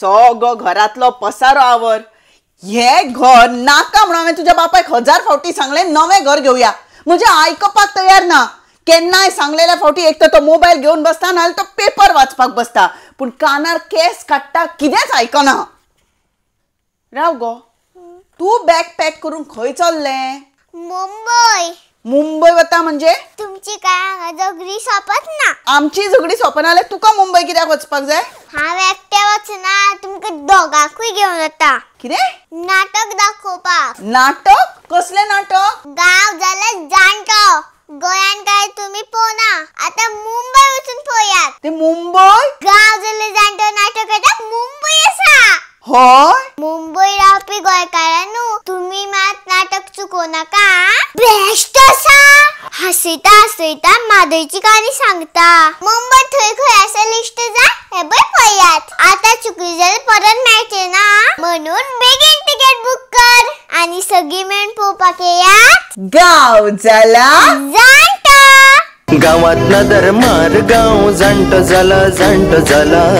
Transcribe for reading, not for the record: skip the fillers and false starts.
सगळो घरातलो पसारो आवर. हे घर नाका म्हणून हांवें तुझ्या बापायक 1000 फावटी सांगले नवें घर घेवया. म्हणजे आयकपाक तयार ना. केन्नाय सांगलेल्या फावटी एक तर तो मोबायल घेवन बसता नाल्यार तो पेपर वाचपाक बसता. पूण कानार केस काडटा कितेंच आयकना. राव गो, तू बॅग पॅक करून खंय चल्लें? मुंबई. मुंबई वता म्हणजे? तुमची काय हांगा झगडी सोंपत ना. आमची झगडी सोंपना जाल्यार तुका मुंबई कित्याक वचपाक जाय? हांव एकटें वचना, तुमकां दोगांकूय घेवन वता. कितें? नाटक दाखोवपाक. नाटक? कसलें नाटक? गांव जाल्यार जाणटो. गोंयान काय तुम्ही पळोवना. आता मुंबई वचून पळयात. ते मुंबई? गांव जाल्यार जाणटो नाटक येता मुंबई आसा. होय? मुंबई रावपी गोंयकारांनो, तुम्ही मात नाटक चुकोव नाका. बेस्ट आसा. हसयता हसयता मादयची काणी सांगता. मुंबई थंय खंय आसा लिस्ट जा. हे बय पळयात. आता चुकली जाल्यार परत मेळचे ना. म्हणून बेगीन तिकेट बुक कर आणि सगळी मेळून पळोवपाक येयात. गांव जाल्यार जाणटो. गावातला दरमार गाव जाणटो जाला.